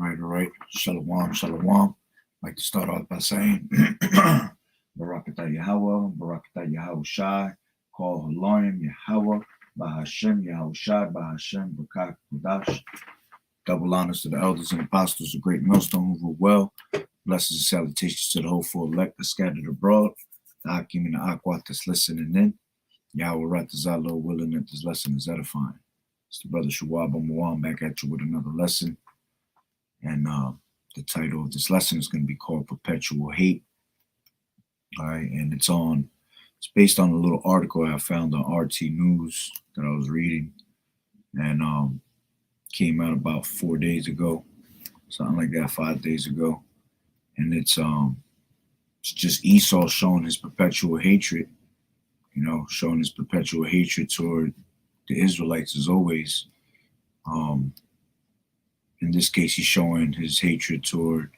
All right. Shalom, shalom. I'd like to start off by saying Barakatah Yahweh, Barakatah Yahweh Shai, Call Haloyim Yahweh, Bahashem Yahweh Shai, Bahashem Barak Kodash. Double honors to the elders and apostles of Great Millstone who rule well. Blessings and salutations to the hopeful elect that scattered abroad. The Akim and the Akwat that's listening in. Yahweh Ratazalo willing that this lesson is edifying. It's the brother Shawab Mwam back at you with another lesson. And the title of this lesson is going to be called Perpetual Hate. All right, and it's based on a little article I found on RT News that I was reading, and came out about 4 days ago, something like that, 5 days ago. And it's just Esau showing his perpetual hatred, showing his perpetual hatred toward the Israelites as always. In this case, he's showing his hatred toward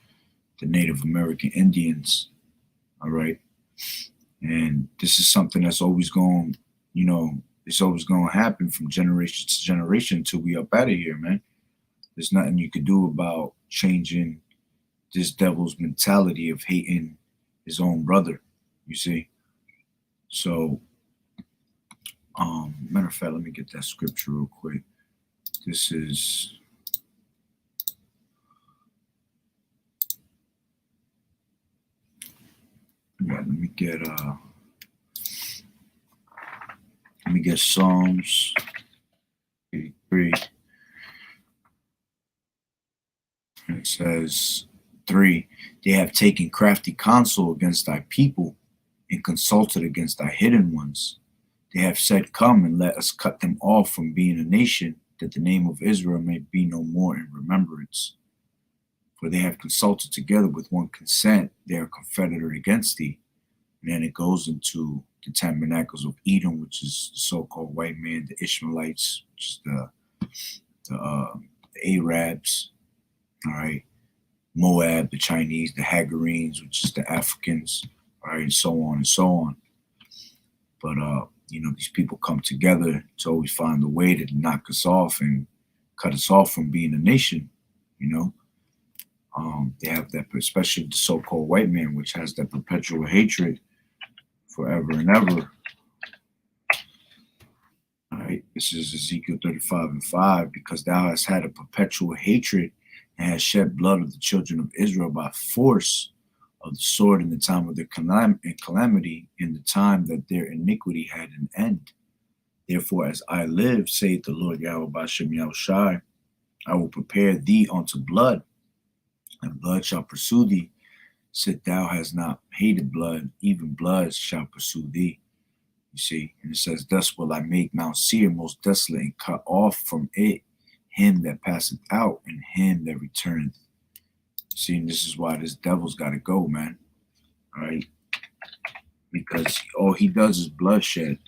the Native American Indians. All right. And this is something that's always going, it's always going to happen from generation to generation until we up out of here, man. There's nothing you could do about changing this devil's mentality of hating his own brother, you see. So, matter of fact, let me get that scripture real quick. This is... Yeah, let me get Psalms 83. It says 3, they have taken crafty counsel against thy people and consulted against thy hidden ones. They have said, come and let us cut them off from being a nation, that the name of Israel may be no more in remembrance. For they have consulted together with one consent, they are confederate against thee. And then it goes into the tabernacles of Edom, which is the so-called white man, the Ishmaelites, which is the Arabs, all right, Moab, the Chinese, the Hagarenes, which is the Africans, all right, and so on and so on. But these people come together to always find a way to knock us off and cut us off from being a nation, They have that, especially the so-called white man, which has that perpetual hatred forever and ever. All right, this is Ezekiel 35:5, because thou hast had a perpetual hatred and hast shed blood of the children of Israel by force of the sword in the time of their calamity, in the time that their iniquity had an end. Therefore, as I live, saith the Lord Yahweh Bashem Yahushai, I will prepare thee unto blood, and blood shall pursue thee. Sit thou hast not hated blood, even blood shall pursue thee. You see, and it says, thus will I make Mount Seir most desolate, and cut off from it him that passeth out, and him that returneth. See, and this is why this devil's got to go, man. All right, because all he does is bloodshed.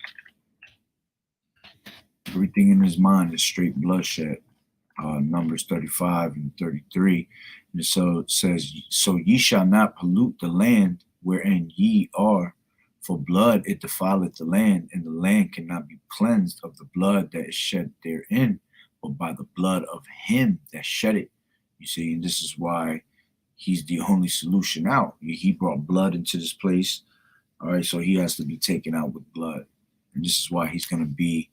Everything in his mind is straight bloodshed. Numbers 35 and 33. And so it says, so ye shall not pollute the land wherein ye are, for blood it defileth the land, and the land cannot be cleansed of the blood that is shed therein, but by the blood of him that shed it. You see, and this is why he's the only solution out. He brought blood into this place. All right, so he has to be taken out with blood. And this is why he's going to be,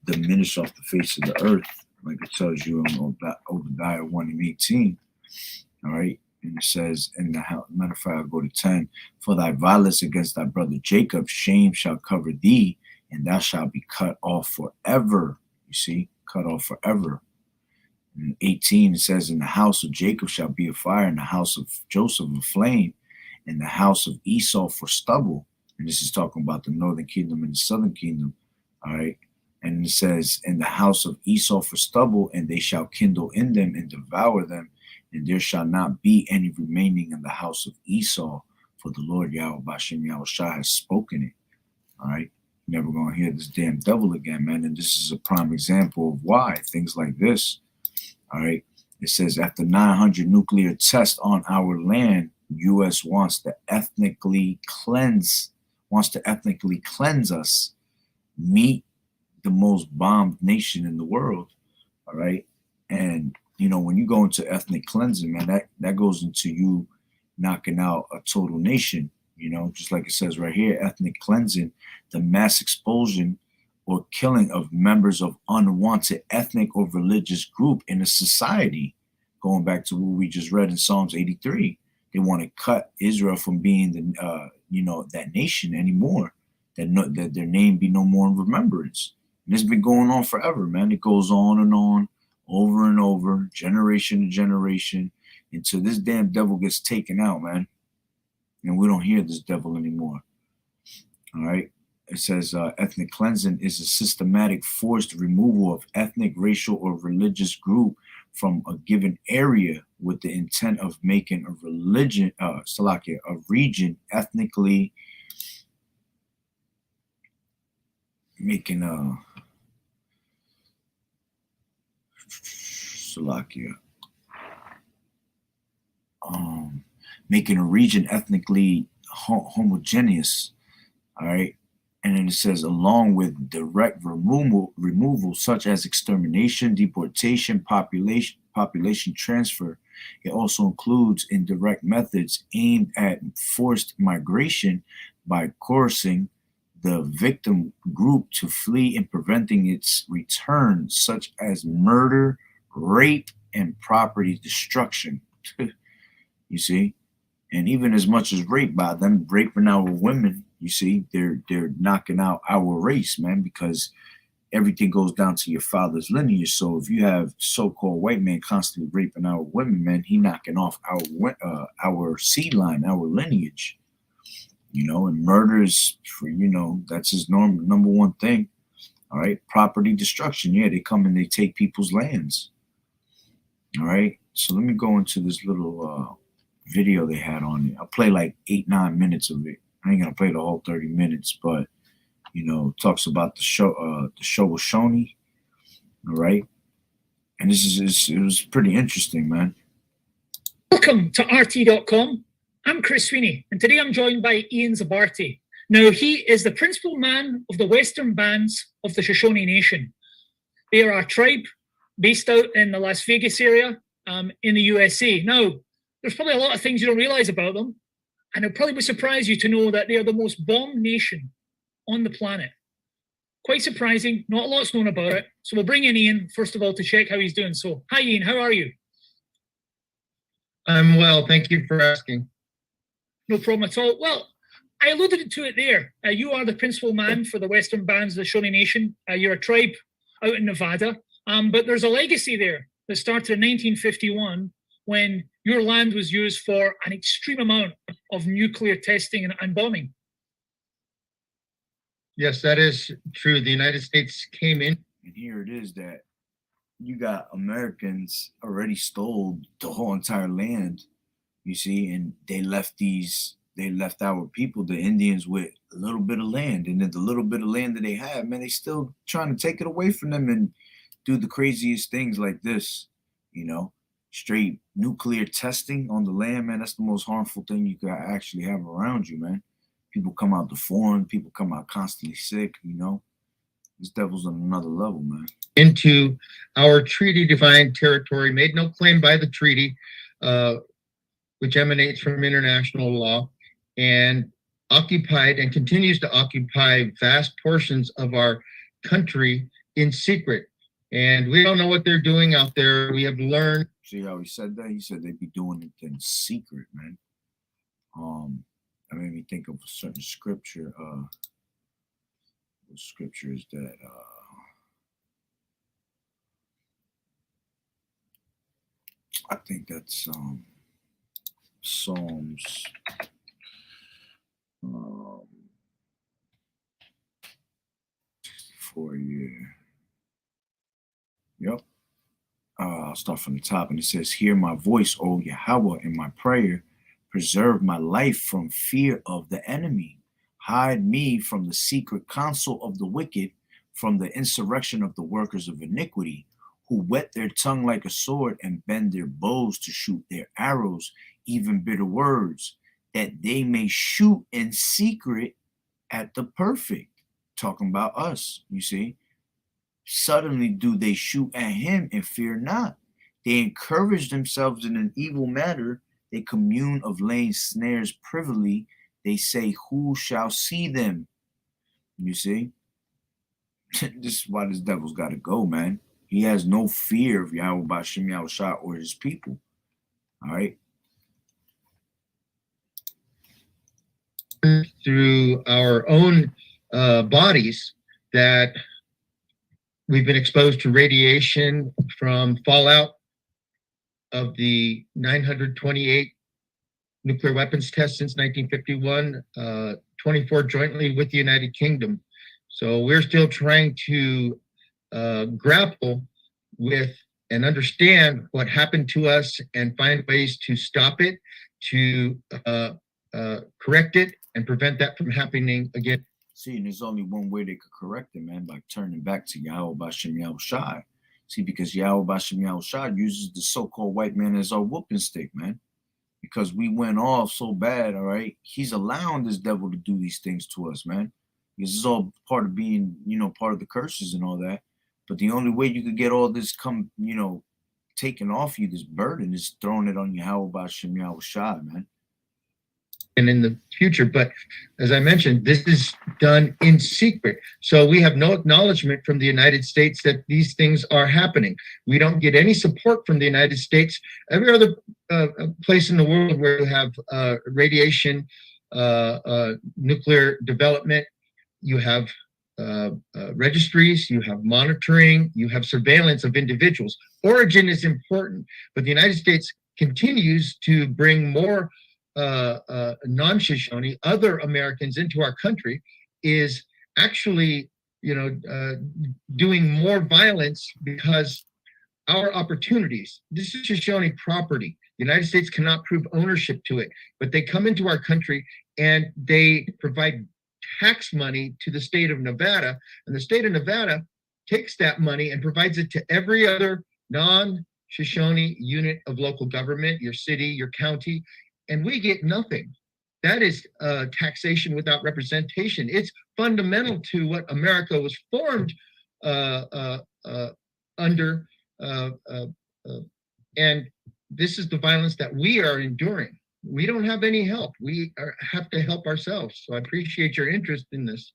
diminished off the face of the earth, like it tells you in Obadiah 1:18. All right. And it says, matter of fact, I'll go to 10. For thy violence against thy brother Jacob, shame shall cover thee, and thou shalt be cut off forever. You see, cut off forever. And 18, it says, in the house of Jacob shall be a fire, in the house of Joseph a flame, in the house of Esau for stubble. And this is talking about the northern kingdom and the southern kingdom. All right. And it says, in the house of Esau for stubble, and they shall kindle in them and devour them, and there shall not be any remaining in the house of Esau, for the Lord Yahweh Bashem Yahushai has spoken it. All right. You're never going to hear this damn devil again, man. And this is a prime example of why things like this. All right. It says, after 900 nuclear tests on our land, U.S. wants to ethnically cleanse us, meet the most bombed nation in the world, all right? And You know, when you go into ethnic cleansing, man, that goes into you knocking out a total nation. You know, just like it says right here, ethnic cleansing, the mass expulsion or killing of members of unwanted ethnic or religious group in a society. Going back to what we just read in Psalms 83, they want to cut Israel from being the that nation anymore. That their name be no more in remembrance. And it's been going on forever, man. It goes on and on, over and over, generation to generation, until this damn devil gets taken out, man. And we don't hear this devil anymore. All right. It says ethnic cleansing is a systematic forced removal of ethnic, racial, or religious group from a given area with the intent of making a region ethnically making a making a region ethnically homogeneous. All right. And then it says, along with direct removal such as extermination, deportation, population transfer, it also includes indirect methods aimed at forced migration by coercing the victim group to flee and preventing its return, such as murder, rape, and property destruction. You see? And even as much as rape, by them raping our women, you see, they're knocking out our race, man, because everything goes down to your father's lineage. So if you have so-called white men constantly raping our women, man, he knocking off our seed line, our lineage. You know, and murder is for, that's his number one thing. All right, property destruction. Yeah, they come and they take people's lands. All right, so let me go into this little video they had on it. I'll play like 8-9 minutes of it. I ain't gonna play the whole 30 minutes, but it talks about the show with Shoney. All right, and it was pretty interesting, man. Welcome to RT.com. I'm Chris Sweeney, and today I'm joined by Ian Zabarty. Now, he is the principal man of the Western Bands of the Shoshone Nation. They are a tribe based out in the Las Vegas area in the USA. Now, there's probably a lot of things you don't realize about them, and it probably would surprise you to know that they are the most bombed nation on the planet. Quite surprising. Not a lot's known about it. So we'll bring in Ian, first of all, to check how he's doing. So, hi, Ian. How are you? I'm well. Thank you for asking. No problem at all. Well, I alluded to it there. You are the principal man for the Western Bands of the Shoshone Nation. You're a tribe out in Nevada. But there's a legacy there that started in 1951 when your land was used for an extreme amount of nuclear testing and bombing. Yes, that is true. The United States came in. And here it is that you got Americans already stole the whole entire land, you see, and they left our people, the Indians, with a little bit of land. And then the little bit of land that they had, man, they still trying to take it away from them and do the craziest things like this, straight nuclear testing on the land, man. That's the most harmful thing you could actually have around you, man. People come out deformed, people come out constantly sick, This devil's on another level, man. Into our treaty-defined territory, made no claim by the treaty, which emanates from international law, and occupied and continues to occupy vast portions of our country in secret. And we don't know what they're doing out there. We have learned. See how he said that? He said they'd be doing it in secret, man. That made me think of a certain scripture. What scripture is that? I think that's Psalms. For a year. Yep. I'll start from the top, and it says, "Hear my voice, O Yahweh, in my prayer. Preserve my life from fear of the enemy. Hide me from the secret counsel of the wicked, from the insurrection of the workers of iniquity, who whet their tongue like a sword and bend their bows to shoot their arrows, even bitter words, that they may shoot in secret at the perfect." Talking about us, you see. "Suddenly do they shoot at him and fear not. They encourage themselves in an evil manner. They commune of laying snares privily. They say, who shall see them? You see? This is why this devil's got to go, man. He has no fear of Yahweh Bashem Yahushua or his people. All right? Through our own bodies that we've been exposed to radiation from fallout of the 928 nuclear weapons tests since 1951, 24 jointly with the United Kingdom. So we're still trying to grapple with and understand what happened to us and find ways to stop it, to correct it, and prevent that from happening again. See, and there's only one way they could correct it, man, by turning back to Yahweh Bashem Yahushua. See, because Yahweh Bashem Yahushua uses the so-called white man as our whooping stick, man. Because we went off so bad, all right? He's allowing this devil to do these things to us, man. This is all part of being, part of the curses and all that. But the only way you could get all this taken off you, this burden, is throwing it on Yahweh Bashem Yahushua, man. And in the future, but as I mentioned, this is done in secret. So we have no acknowledgement from the United States that these things are happening. We don't get any support from the United States. Every other place in the world where you have radiation, nuclear development, you have registries, you have monitoring, you have surveillance of individuals. Origin is important, but the United States continues to bring more non-Shoshone, other Americans into our country, is actually, doing more violence because our opportunities, this is Shoshone property. The United States cannot prove ownership to it, but they come into our country and they provide tax money to the state of Nevada, and the state of Nevada takes that money and provides it to every other non-Shoshone unit of local government, your city, your county, and we get nothing. That is taxation without representation. It's fundamental to what America was formed under, and this is the violence that we are enduring. We don't have any help. We have to help ourselves. So I appreciate your interest in this.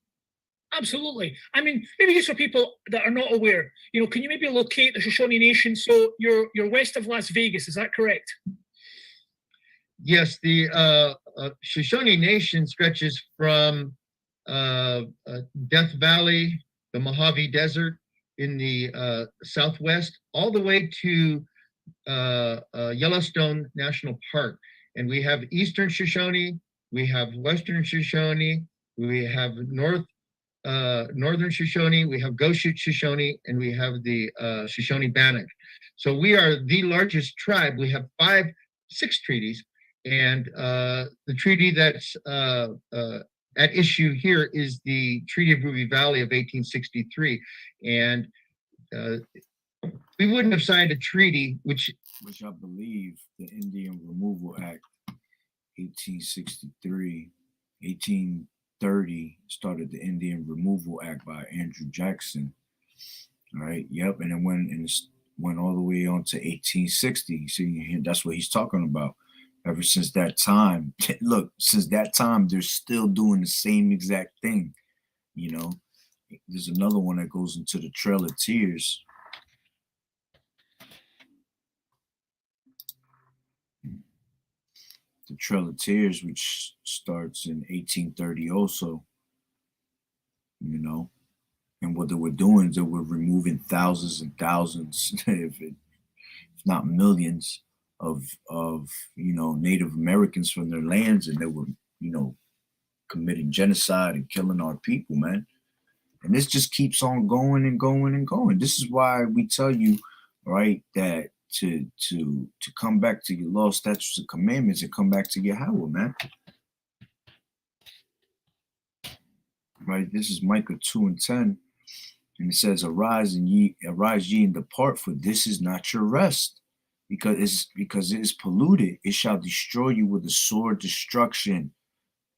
Absolutely. I mean, maybe just for people that are not aware, can you maybe locate the Shoshone Nation? So you're west of Las Vegas, is that correct? Yes, the Shoshone Nation stretches from Death Valley, the Mojave Desert in the southwest, all the way to Yellowstone National Park. And we have Eastern Shoshone, we have Western Shoshone, we have Northern Shoshone, we have Goshute Shoshone, and we have the Shoshone Bannock. So we are the largest tribe. We have 6 treaties. And the treaty that's at issue here is the Treaty of Ruby Valley of 1863. And we wouldn't have signed a treaty, which I believe the Indian Removal Act, 1863, 1830, started the Indian Removal Act by Andrew Jackson. All right, yep, and it went all the way on to 1860. See, that's what he's talking about. Ever since that time, look, since that time, they're still doing the same exact thing. There's another one that goes into the Trail of Tears. The Trail of Tears, which starts in 1830 also, and what they were doing is they were removing thousands and thousands, if not millions, of Native Americans from their lands, and they were committing genocide and killing our people, man. And this just keeps on going and going and going. This is why we tell you, right, that to come back to your law, statutes, and commandments, and come back to Yahweh, man. Right, this is Micah 2:10, and it says, "Arise ye and depart, for this is not your rest, because it is polluted. It shall destroy you with the sword destruction."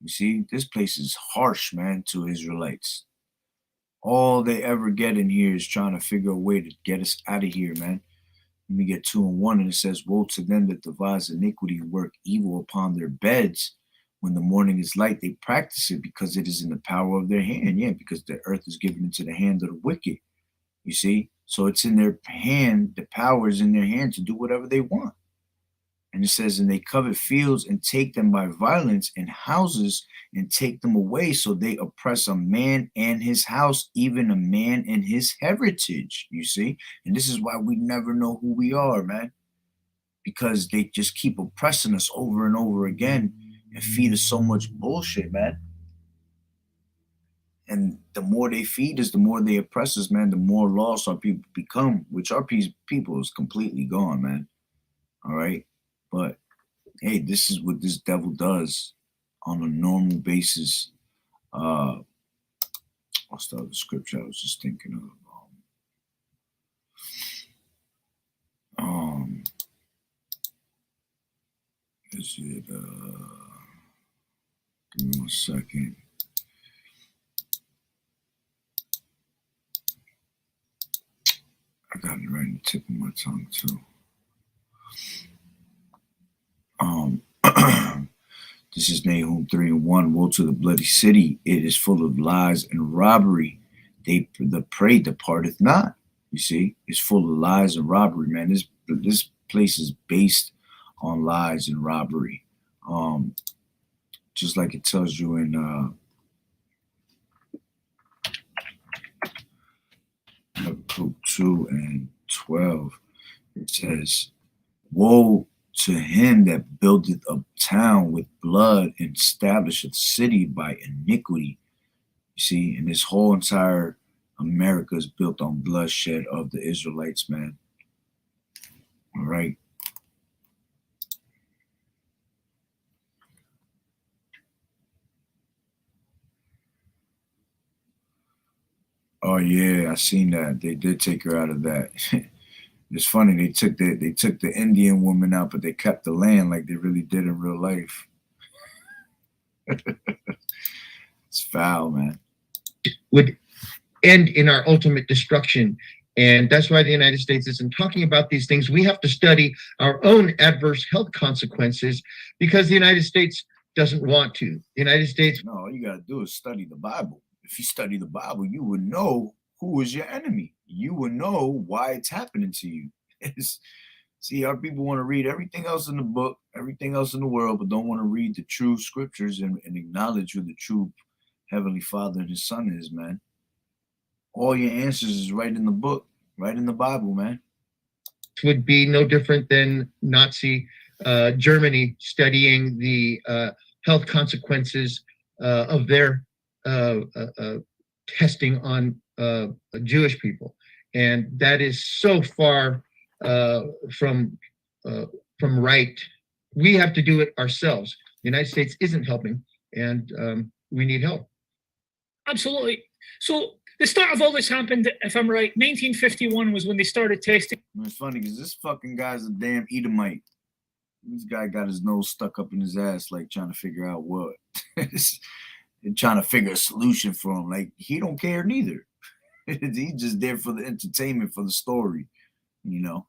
You see, this place is harsh, man, to Israelites. All they ever get in here is trying to figure a way to get us out of here, man. Let me get 2 and 1, and it says, "Woe to them that devise iniquity and work evil upon their beds. When the morning is light, they practice it because it is in the power of their hand." Yeah, because the earth is given into the hand of the wicked. You see? So it's in their hand, the power is in their hand to do whatever they want. And it says, "And they covet fields and take them by violence, and houses and take them away. So they oppress a man and his house, even a man and his heritage." You see? And this is why we never know who we are, man. Because they just keep oppressing us over and over again and feed us so much bullshit, man. And the more they feed us, the more they oppress us, man, the more lost our people become, which our people is completely gone, man. All right? But hey, this is what this devil does on a normal basis. What's the other scripture I was just thinking of? Is it give me 1 second. I got it right in the tip of my tongue too. This is Nahum 3 and 1. "Woe to the bloody city! It is full of lies and robbery. The prey departeth not." You see, it's full of lies and robbery, man. This place is based on lies and robbery. Just like it tells you in Habakkuk 2 and 12. It says, "Woe to him that buildeth a town with blood and establisheth a city by iniquity." You see, and this whole entire America is built on bloodshed of the Israelites, man. All right. Oh yeah, I seen that. They did take her out of that. It's funny, they took the Indian woman out, but they kept the land like they really did in real life. It's foul, man. Would end in our ultimate destruction. And that's why the United States isn't talking about these things. We have to study our own adverse health consequences because the United States doesn't want to. The United States. No, all you got to do is study the Bible. If you study the Bible, you would know who is your enemy. You would know why it's happening to you. See, our people want to read everything else in the book, everything else in the world, but don't want to read the true scriptures and acknowledge who the true Heavenly Father and His Son is, man. All your answers is right in the book, right in the Bible, man. Would be no different than Nazi Germany studying the health consequences of their testing on Jewish people, and that is so far from right. We have to do it ourselves. The United States isn't helping, and we need help. Absolutely. So the start of all this happened, if I'm right, 1951 was when they started testing. It's funny because this fucking guy's a damn Edomite. This guy got his nose stuck up in his ass, like trying to figure out what. And trying to figure a solution for him. Like, he don't care neither. He's just there for the entertainment, for the story, you know.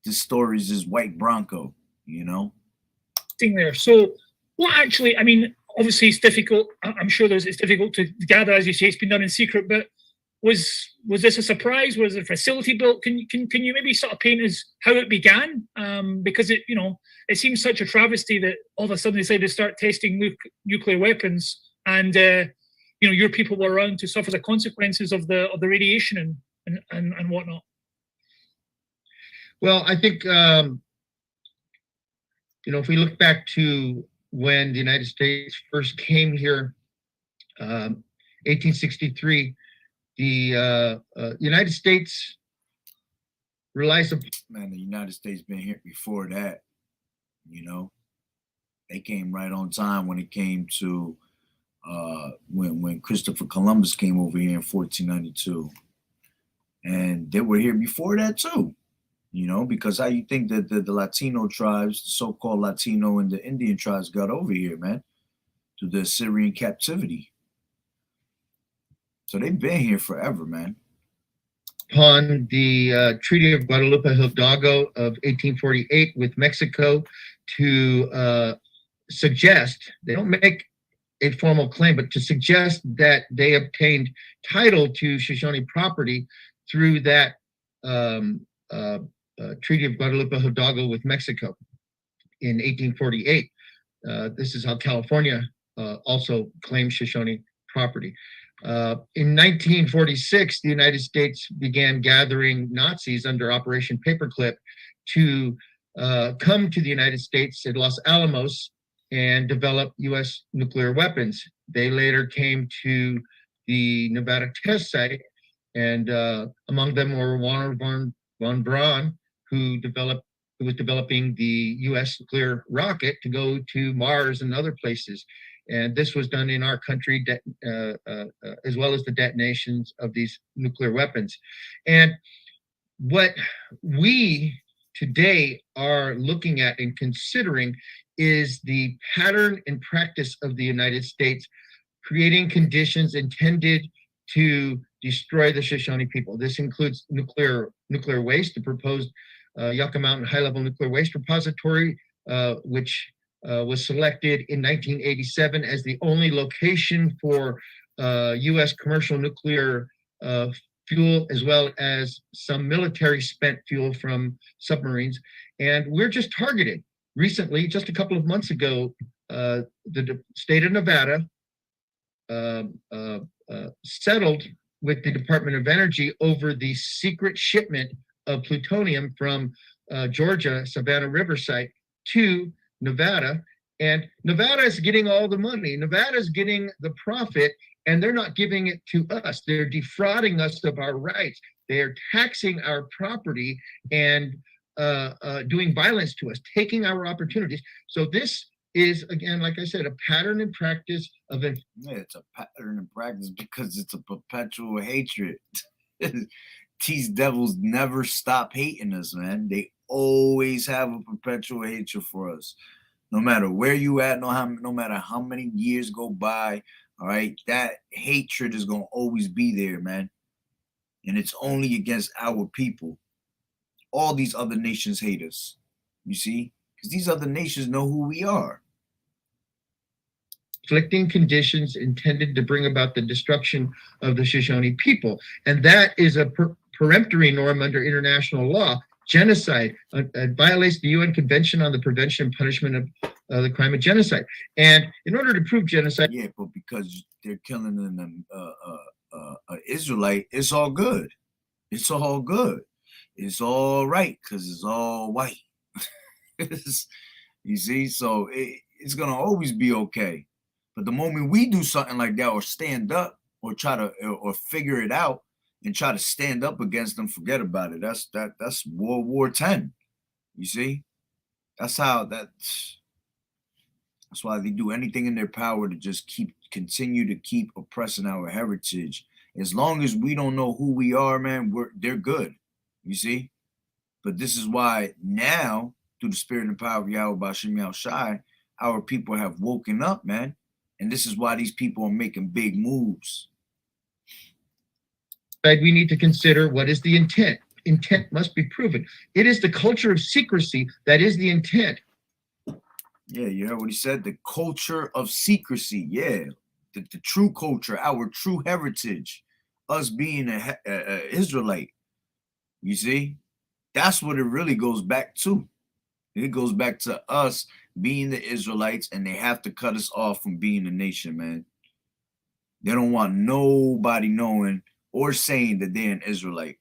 This story is just white Bronco, you know. There. So what actually, I mean, obviously it's difficult. I'm sure it's difficult to gather, as you say, it's been done in secret, but was this a surprise? Was the facility built? Can you maybe sort of paint us how it began? Because it, you know, it seems such a travesty that all of a sudden they decided to start testing nuclear weapons, and you know, your people were around to suffer the consequences of the radiation and whatnot. Well, I think you know, if we look back to when the United States first came here, 1863, the United States relies upon. Man, the United States been here before that, you know. They came right on time when it came to when Christopher Columbus came over here in 1492. And they were here before that too, you know, because how you think that the Latino tribes, the so-called Latino and the Indian tribes got over here, man, through the Assyrian captivity. So they've been here forever, man. upon the Treaty of Guadalupe Hidalgo of 1848 with Mexico to suggest, they don't make a formal claim, but to suggest that they obtained title to Shoshone property through that Treaty of Guadalupe Hidalgo with Mexico in 1848. This is how California also claimed Shoshone property. In 1946, the United States began gathering Nazis under Operation Paperclip to come to the United States at Los Alamos and develop U.S. nuclear weapons. They later came to the Nevada test site, and among them were Warner von Braun, who was developing the U.S. nuclear rocket to go to Mars and other places. And this was done in our country, as well as the detonations of these nuclear weapons. And what we today are looking at and considering is the pattern and practice of the United States creating conditions intended to destroy the Shoshone people. This includes nuclear waste, the proposed Yucca Mountain High-Level Nuclear Waste Repository, which was selected in 1987 as the only location for U.S. commercial nuclear fuel, as well as some military spent fuel from submarines. And we're just targeted. Recently, just a couple of months ago, the state of Nevada settled with the Department of Energy over the secret shipment of plutonium from Georgia, Savannah Riverside, to Nevada. And Nevada is getting all the money. Nevada is getting the profit, and they're not giving it to us. They're defrauding us of our rights. They're taxing our property and doing violence to us, taking our opportunities. So this is, again, like I said, a pattern and practice of it. Yeah, it's a pattern and practice because it's a perpetual hatred. These devils never stop hating us, man. They always have a perpetual hatred for us. No matter where you at, no matter how many years go by, all right, that hatred is going to always be there, man. And it's only against our people. All these other nations hate us, you see, because these other nations know who we are. Inflicting conditions intended to bring about the destruction of the Shoshone people. And that is a peremptory norm under international law. Genocide violates the UN Convention on the Prevention and Punishment of the Crime of Genocide. And in order to prove genocide... Yeah, but because they're killing an Israelite, it's all good. It's all good. It's all right because it's all white. You see, so it's going to always be okay. But the moment we do something like that or stand up or try to or figure it out and try to stand up against them, forget about it. That's World War X. You see, that's why they do anything in their power to just continue to keep oppressing our heritage. As long as we don't know who we are, man, they're good. You see, but this is why now, through the spirit and power of Yahweh Bashim Yahushai, our people have woken up, man. And this is why these people are making big moves. We need to consider, what is the intent? Intent must be proven. It is the culture of secrecy that is the intent. Yeah, you heard what he said? The culture of secrecy. Yeah, the true culture, our true heritage, us being an Israelite. You see? That's what it really goes back to. It goes back to us being the Israelites, and they have to cut us off from being a nation, man. They don't want nobody knowing or saying that they're an Israelite.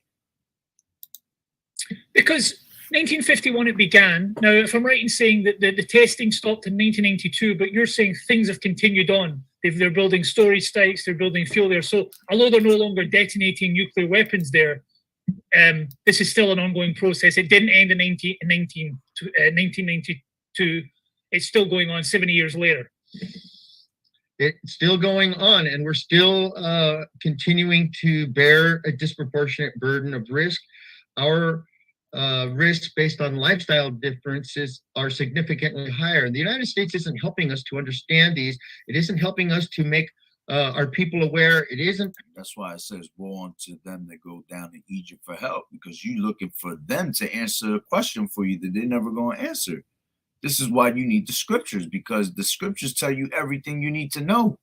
Because 1951 it began. Now, if I'm right in saying that the testing stopped in 1992, but you're saying things have continued on. They're building storage sites, they're building fuel there. So although they're no longer detonating nuclear weapons there, this is still an ongoing process. It didn't end in 1992. It's still going on 70 years later. It's still going on, and we're still continuing to bear a disproportionate burden of risk. Our risks based on lifestyle differences are significantly higher. The United States isn't helping us to understand these. It isn't helping us to make Are people aware? It isn't. That's why it says, woe unto them that go down to Egypt for help, because you're looking for them to answer a question for you that they're never going to answer. This is why you need the scriptures, because the scriptures tell you everything you need to know.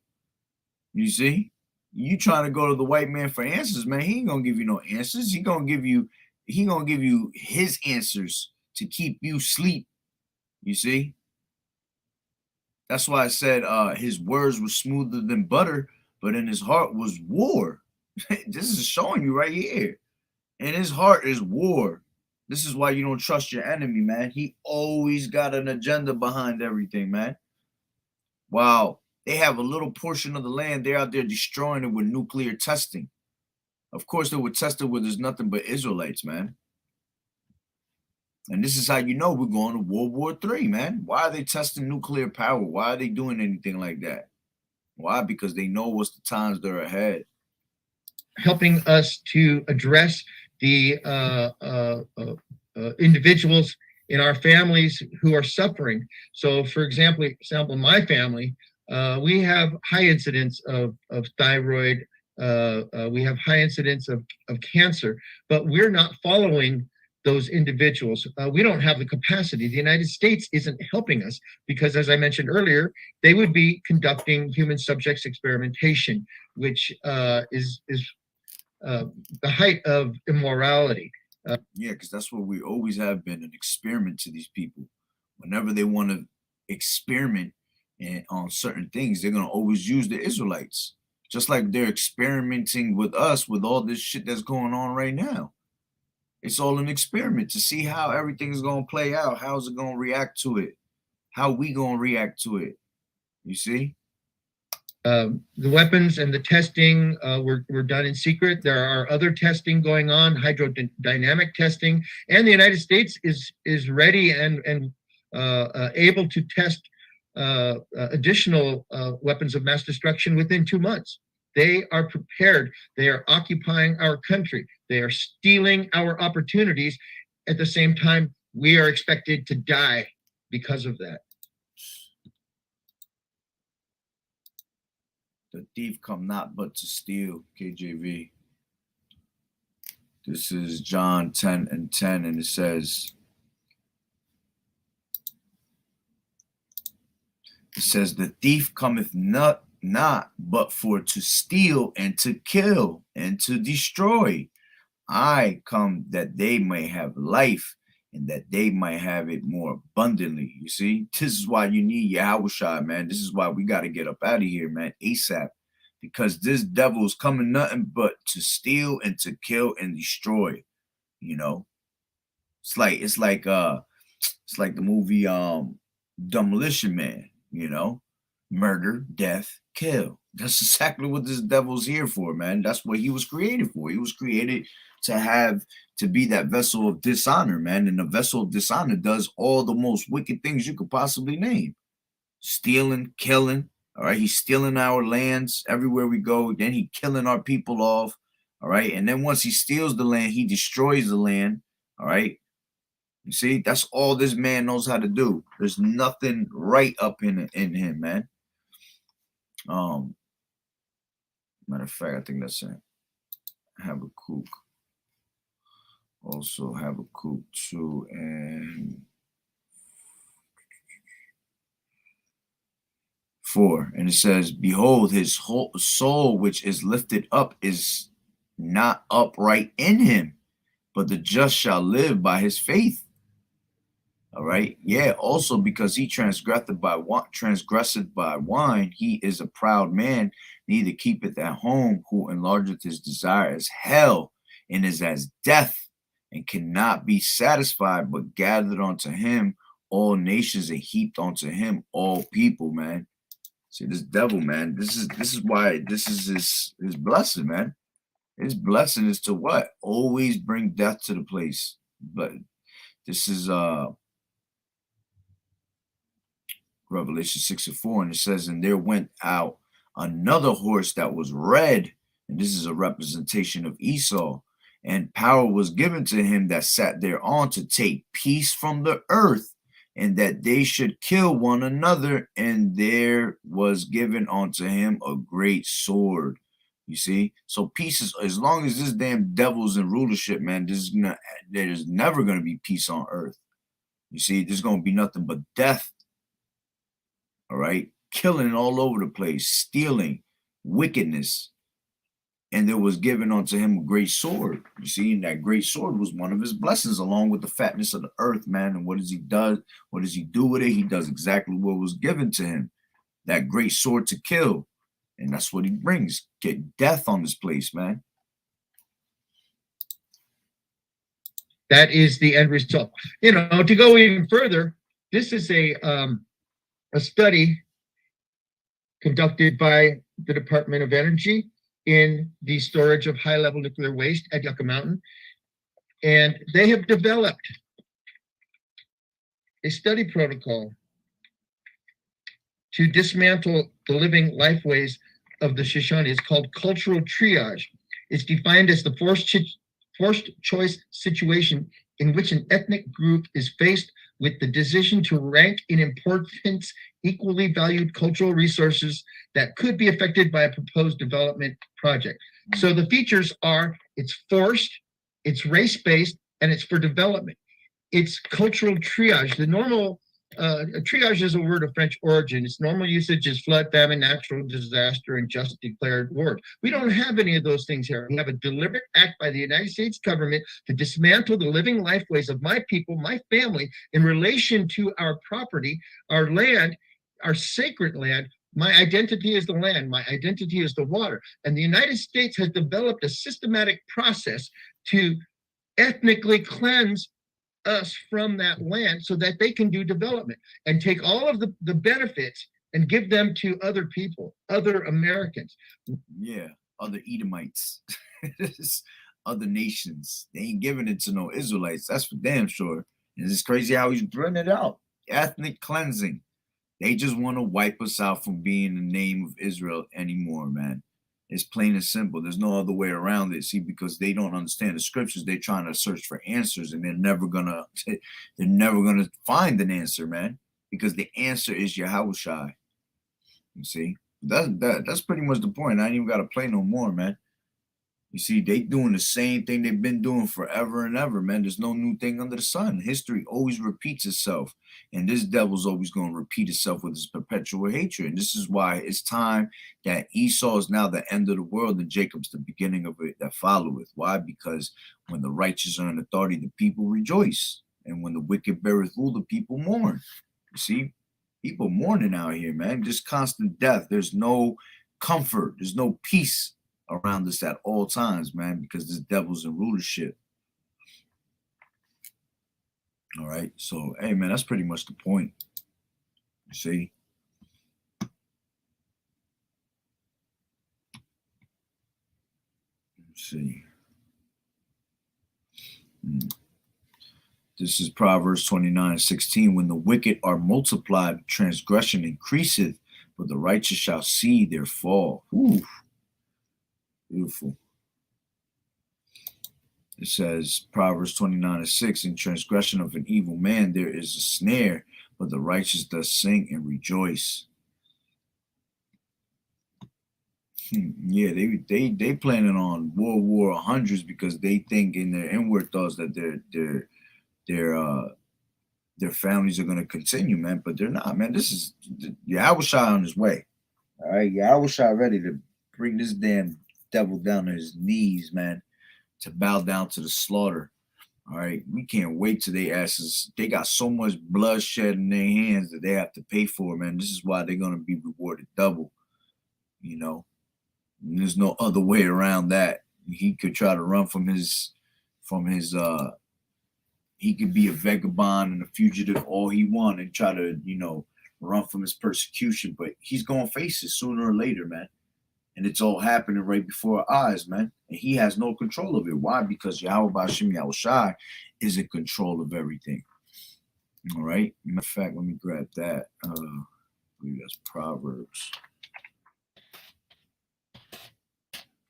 You see? You trying to go to the white man for answers, man. He ain't gonna give you no answers. He gonna give you his answers to keep you asleep. You see? That's why I said his words were smoother than butter, but in his heart was war. This is showing you right here. In his heart is war. This is why you don't trust your enemy, man. He always got an agenda behind everything, man. Wow. They have a little portion of the land. They're out there destroying it with nuclear testing. Of course, they were tested where there's nothing but Israelites, man. And this is how you know we're going to World War III, man. Why are they testing nuclear power? Why are they doing anything like that? Why? Because they know what's the times they're ahead. Helping us to address the individuals in our families who are suffering. So, for example, my family, we have high incidence of thyroid. We have high incidence of cancer, but we're not following those individuals. We don't have the capacity. The United States isn't helping us because, as I mentioned earlier, they would be conducting human subjects experimentation, which is the height of immorality. Yeah, because that's what we always have been, an experiment to these people. Whenever they want to experiment on certain things, they're going to always use the Israelites. Just like they're experimenting with us with all this shit that's going on right now. It's all an experiment to see how everything is going to play out. How's it going to react to it? How we going to react to it? You see? The weapons and the testing were done in secret. There are other testing going on, hydrodynamic testing, and the United States is ready and able to test additional weapons of mass destruction within 2 months. They are prepared. They are occupying our country. They are stealing our opportunities. At the same time, we are expected to die because of that. The thief come not but to steal, KJV. This is John 10:10, and it says, the thief cometh not but for to steal and to kill and to destroy. I come that they may have life and that they might have it more abundantly. You see, this is why you need Yahushua, man. This is why we got to get up out of here, man, ASAP, because this devil is coming nothing but to steal and to kill and destroy. You know, it's like the movie Demolition Man. You know, murder, death, kill. That's exactly what this devil's here for, man. That's what he was created for. He was created to be that vessel of dishonor, man. And the vessel of dishonor does all the most wicked things you could possibly name. Stealing, killing. All right. He's stealing our lands everywhere we go. Then he killing our people off. All right. And then once he steals the land, he destroys the land. All right. You see, that's all this man knows how to do. There's nothing right up in him, man. Matter of fact, I think that's it. Habakkuk. Also Habakkuk 2 and 4. And it says, behold, his whole soul which is lifted up is not upright in him, but the just shall live by his faith. All right. Yeah. Also, because he transgresseth by wine, he is a proud man, neither keepeth at home, who enlargeth his desire as hell, and is as death, and cannot be satisfied, but gathered unto him all nations, and heaped unto him all people, man. See, this devil, man, this is why this is his blessing, man. His blessing is to what? Always bring death to the place. But this is Revelation 6:4, and it says, and there went out another horse that was red, and this is a representation of Esau, and power was given to him that sat thereon to take peace from the earth and that they should kill one another, and there was given unto him a great sword. You see, so peace is, as long as this damn devil's in rulership, man, there's never gonna be peace on earth. You see, there's gonna be nothing but death. All right, killing all over the place, stealing, wickedness. And there was given unto him a great sword. You see, and that great sword was one of his blessings, along with the fatness of the earth, man. And what does he do? What does he do with it? He does exactly what was given to him. That great sword to kill. And that's what he brings. Get death on this place, man. That is the end result. You know, to go even further, this is a study conducted by the Department of Energy in the storage of high-level nuclear waste at Yucca Mountain. And they have developed a study protocol to dismantle the living lifeways of the Shoshone. It's called cultural triage. It's defined as the forced choice situation in which an ethnic group is faced with the decision to rank in importance equally valued cultural resources that could be affected by a proposed development project. So the features are, it's forced, it's race-based, and it's for development. It's cultural triage. The normal triage is a word of French origin. Its normal usage is flood, famine, natural disaster, and just declared war. We don't have any of those things here. We have a deliberate act by the United States government to dismantle the living lifeways of my people, my family, in relation to our property, our land, our sacred land. My identity is the land. My identity is the water. And the United States has developed a systematic process to ethnically cleanse us from that land so that they can do development and take all of the benefits and give them to other people, other Americans. Yeah, other Edomites, other nations. They ain't giving it to no Israelites. That's for damn sure. And it's crazy how he's running it out. Ethnic cleansing. They just want to wipe us out from being the name of Israel anymore, man. It's plain and simple. There's no other way around it. See, because they don't understand the scriptures, they're trying to search for answers, and they're never gonna find an answer, man. Because the answer is Yahushua. You see, that's pretty much the point. I ain't even gotta play no more, man. You see, they doing the same thing they've been doing forever and ever, man. There's no new thing under the sun. History always repeats itself. And this devil's always going to repeat itself with his perpetual hatred. And this is why it's time that Esau is now the end of the world and Jacob's the beginning of it that followeth. Why? Because when the righteous are in authority, the people rejoice. And when the wicked beareth rule, the people mourn. You see, people mourning out here, man. Just constant death. There's no comfort. There's no peace around us at all times, man, because this devil's in rulership. All right, so hey, man, that's pretty much the point. You see, let's see. This is Proverbs 29:16. When the wicked are multiplied, transgression increaseth, but the righteous shall see their fall. Ooh. Beautiful. It says, Proverbs 29:6, in transgression of an evil man there is a snare, but the righteous does sing and rejoice. Yeah, they planning on World War hundreds because they think in their inward thoughts that their families are gonna continue, man. But they're not, man. This is Yahushua on his way. All right, Yahushua ready to bring this damn devil down to his knees, man, to bow down to the slaughter. All right, we can't wait till they asses. They got so much bloodshed in their hands that they have to pay for, man. This is why they're gonna be rewarded double. You know, and there's no other way around that. He could try to run from his. He could be a vagabond and a fugitive all he want and try to, run from his persecution, but he's gonna face it sooner or later, man. And it's all happening right before our eyes, man. And he has no control of it. Why? Because Yahweh Bashim Yahushai is in control of everything. All right. Matter of fact, let me grab that. I believe that's Proverbs.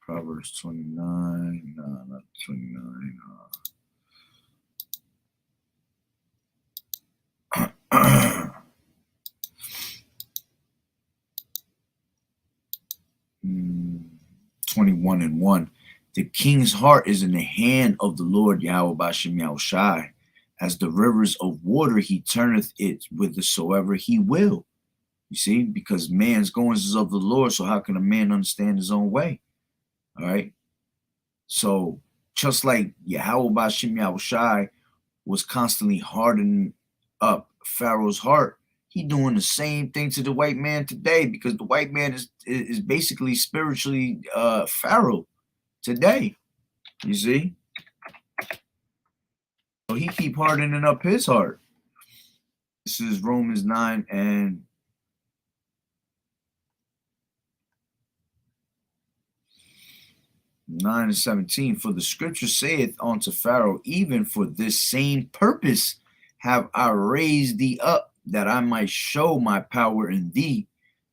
Proverbs 29. No, not 29. 21:1. The king's heart is in the hand of the Lord Yahweh Bashem Yahushai. As the rivers of water, he turneth it whithersoever he will. You see, because man's goings is of the Lord, so how can a man understand his own way? All right. So just like Yahweh Bashem Yahushai was constantly hardening up Pharaoh's heart, he doing the same thing to the white man today, because the white man is basically spiritually Pharaoh today. You see? So he keep hardening up his heart. This is Romans 9 and 17. For the scripture saith unto Pharaoh, even for this same purpose have I raised thee up, that I might show my power in thee,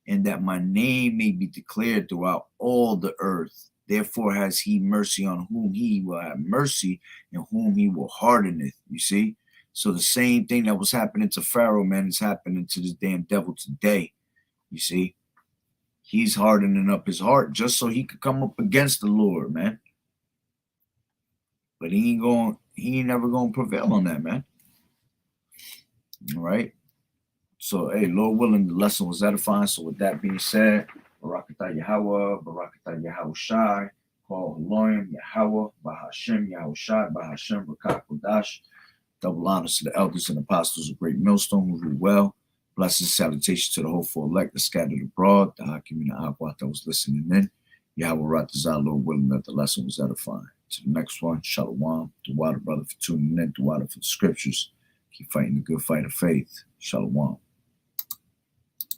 and that my name may be declared throughout all the earth. Therefore has he mercy on whom he will have mercy, and whom he will hardeneth. You see? So the same thing that was happening to Pharaoh, man, is happening to this damn devil today. You see? He's hardening up his heart just so he could come up against the Lord, man. But he ain't never gonna prevail on that, man. All right. So, hey, Lord willing, the lesson was edifying. So with that being said, Barakatah Yahweh, Barakatah Yahushai, call Elohim, Yahweh, Bahashem, Yahushai, Bahashem, Rakat Kodash. Double honors to the elders and apostles of Great Millstone who rule well. Blessings, salutations to the hopeful elect, the scattered abroad, the Hakim and the Aquat that was listening in. Yahweh Ratazah, Lord willing, that the lesson was edifying. To the next one, Shalom. The water brother for tuning in, the water for the scriptures. Keep fighting the good fight of faith. Shalom.